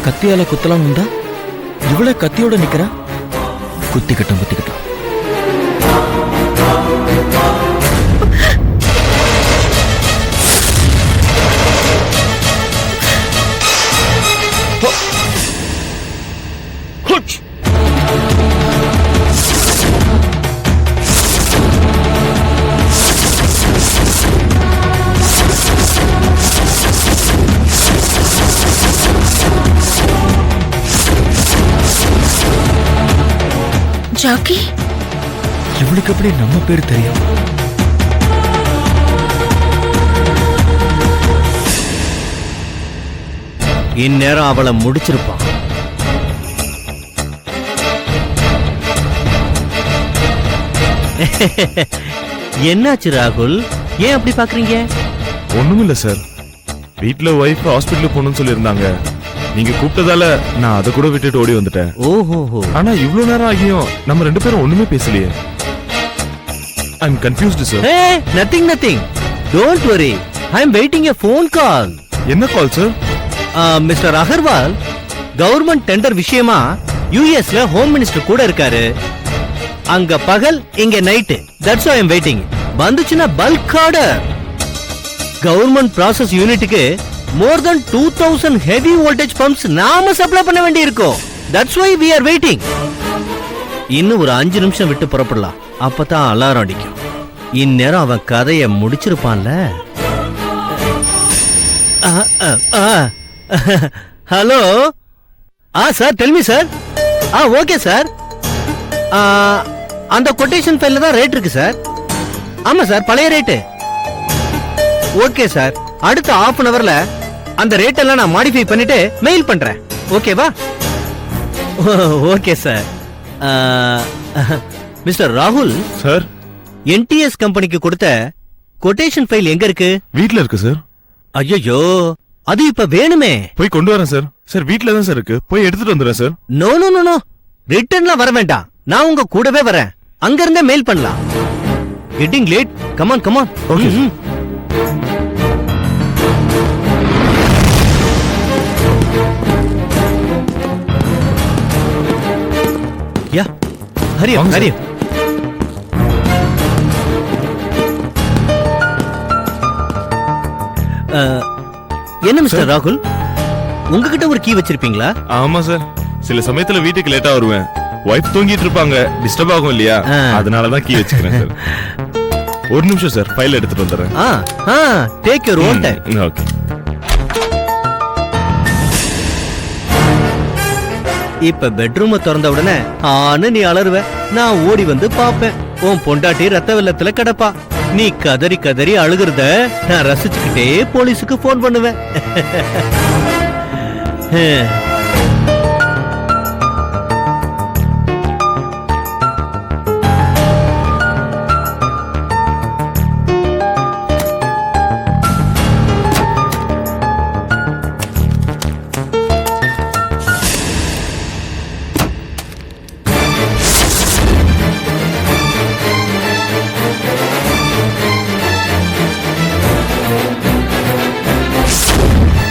கத்தியால குத்தலாம் உண்டா? இவ்வளவு கத்தியோட நிக்கிறா. குத்திக்கட்டும் குத்திக்கட்டும். ஜாக்கி, இவளுக்கு எப்படி நம்ம பேர் தெரியும்? இந்நேரம் அவளை முடிச்சிருப்பான். என்னாச்சு ராகுல், ஏன் அப்படி பாக்குறீங்க? ஒண்ணுமில்ல சார், வீட்டுல ஒய்ஃப் ஹாஸ்பிட்டலுக்கு போகணும்னு சொல்லியிருந்தாங்க. நீங்க கூப்பிட்டதால நான் அதை கூட விட்டுட்டு ஓடி வந்துட்டேன். ஓஹோ. ஆனா இவ்வளவு நேரம் ஆகியும் நம்ம ரெண்டு பேரும் ஒண்ணுமே பேசலையே. I am confused sir. Nothing nothing, don't worry, I am waiting a phone call. என்ன call sir? Mister Agarwal government tender விஷயமா யுஎஸ்ல ஹோம் மினிஸ்டர் கூட இருக்காரு. அங்க பகல், இங்க night. That's why I am waiting. வந்துச்சுன்னா பல்க் ஆர்டர். கவர்மெண்ட் ப்ராசஸ் யூனிட்டுக்கு more than 2000 heavy voltage pumps நாம சப்ளை பண்ண வேண்டி இருக்கும். That's why we are waiting. இன்னும் ஒரு 5 நிமிஷம் விட்டு புறப்படலாம். அப்பதான் அலாரம் அடிக்கும். இந்நேரம் அவன் கதையை முடிச்சிருப்பான்ல. Hello. Sir, tell me sir. Okay sir. அந்த கொட்டேஷன் ஃபைல்ல தான் ரேட் இருக்கு சார். ஆமா சார், பழைய ரேட்டு. ஓகே சார், அடுத்த half an hourல அந்த ரேட் எல்லாம் நான் மாடிஃபை பண்ணிட்டு மெயில் பண்றேன். ஓகேவா? Okay sir. மிஸ்டர் ராகுல் சார், என்டிஎஸ் கம்பெனிக்கு கொடுத்த கொட்டேஷன் ஃபைல் எங்க இருக்கு? வீட்ல இருக்கு சார். ஐயோ, அது இப்ப வேணுமே. போய் கொண்டு வரேன் சார். சார், வீட்ல தான் சார் இருக்கு, போய் எடுத்துட்டு வந்துடுறேன் sir. No no no no, ரிட்டர்ன்ல வர வேண்டாம், நான் உங்க கூடவே வரேன். அங்க இருந்தே மெயில் பண்ணலாம். Getting late. Come on come on. Okay. Ya, hurry up hurry up. என்ன மிஸ்டர் ராகுல், உங்ககிட்ட ஒரு கீ வச்சிருப்பீங்களா? ஆமா சார், சில சமயத்துல வீட்டுக்கு லேட்டா வருவேன். வைஃப் தூங்கிட்டு இருப்பாங்க, டிஸ்டர்ப் ஆகும் இல்லையா, அதனாலதான் கீ வச்சுக்கிறேன் சார். ஒரு நிமிஷம் சார், ஃபைல் எடுத்துட்டு வந்துடுறேன். Take your own time. Okay. இப்ப பெட்ரூம் திறந்த உடனே நீ அலறுவ, நான் ஓடி வந்து பாப்பேன். உன் பொண்டாட்டி ரத்த வெள்ளத்துல கிடப்பா. நீ கதறி கதறி அழுகிறத நான் ரசிச்சுக்கிட்டே போலீஸுக்கு போன் பண்ணுவேன்.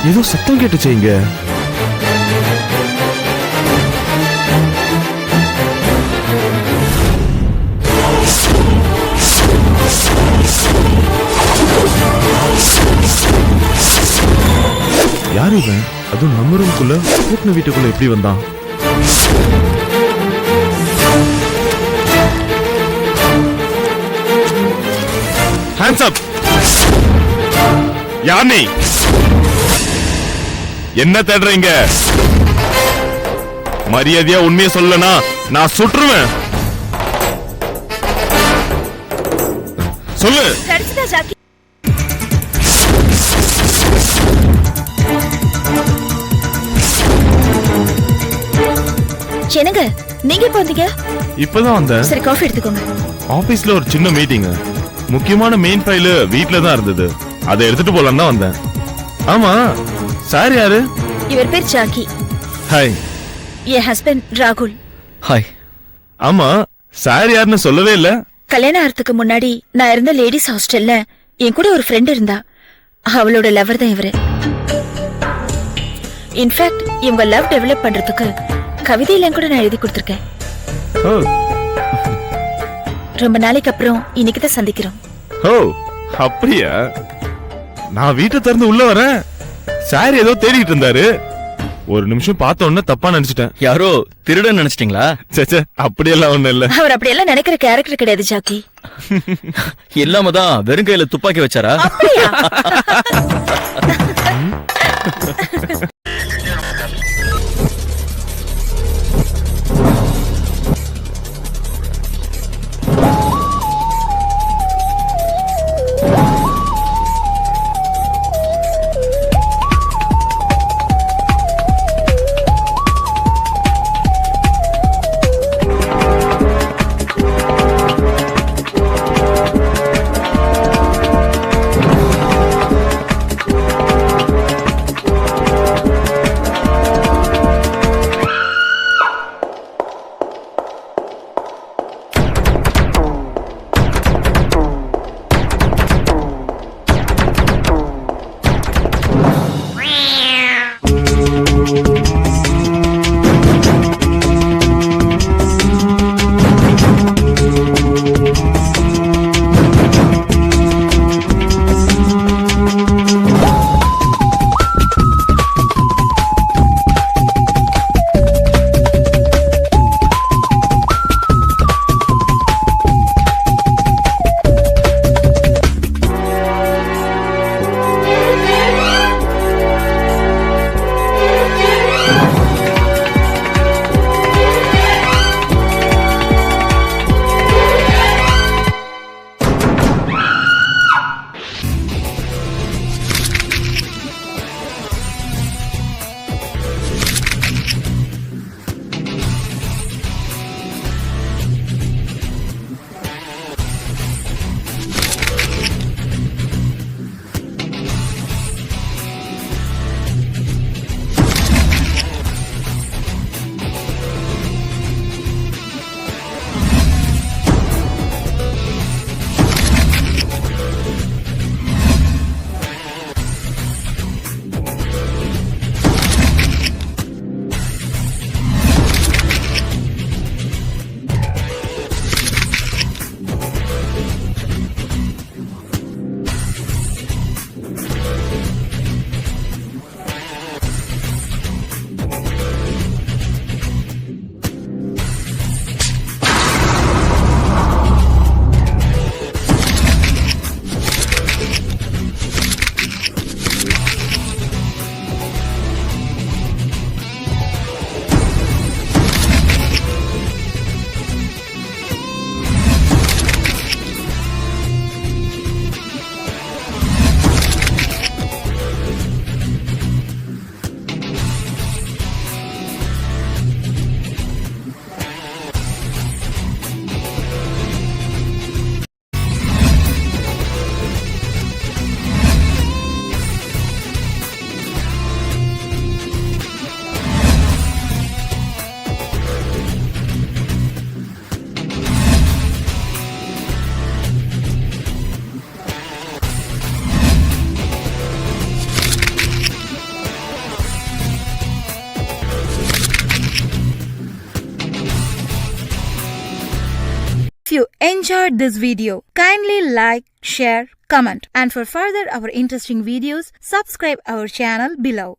ஏதோ சத்தம் கேட்டுச்சு இங்க. யார் இவன்? அதுவும் நம்ம ரூம்குள்ள, கூட்டின வீட்டுக்குள்ள எப்படி வந்தான்? Hands up. யார் நீ? என்ன தேடுறீங்க? மரியாதையா உண்மையை சொல்லனா நான் சுற்றுவேன். சொல்லு. என்னங்க, நீங்க எப்ப வந்தீங்க? இப்பதான் வந்தேன். சரி, காஃபி எடுத்துக்கோங்க. ஆபீஸ்ல ஒரு சின்ன மீட்டிங், முக்கியமான மெயின் ஃபைல் வீட்ல தான் இருந்தது, அதை எடுத்துட்டு போலாம் தான் வந்தேன். ஆமா, சார் யாரு? இவர் பேர் ஜாக்கி. ஹாய். என் ஹஸ்பண்ட் ராகுல். ஹாய். ஆமா, சார் யாருன்னு சொல்லவே இல்ல. கல்யாணம் ஆகிறதுக்கு முன்னாடி நான் இருந்த லேடிஸ் ஹாஸ்டல்ல என் கூட ஒரு ஃப்ரெண்ட் இருந்தா. அவளோட லவர் தான் இவரு. இன்ஃபேக்ட் இவங்க லவ் டெவலப் பண்றதுக்கு கவிதையெல்லாம் கூட நான் எழுதி கொடுத்திருக்கேன். ஓ ரொம்ப நாளைக்கு அப்புறம் இன்னைக்கு தான் சந்திக்கிறோம். ஓ அப்படியா? நான் வீட்டை திறந்து உள்ள வரேன், சார் ஏதோ தேடிட்டு இருந்தாரு. ஒரு நிமிஷம் பார்த்த உடனே தப்பா நினைச்சிட்டேன். யாரோ திருடன் நினைச்சிட்டீங்களா? சேச்சே, அப்படியெல்லாம் ஒண்ணும் இல்ல. அவர் அப்படியெல்லாம் நினைக்கிற கேரக்டர் கிடையாது ஜாக்கி. இல்லாம தான் வெறும் கையில துப்பாக்கி வச்சாரா? அப்படியா? If you enjoyed this video, kindly like, share, comment, and for further our interesting videos, subscribe our channel below.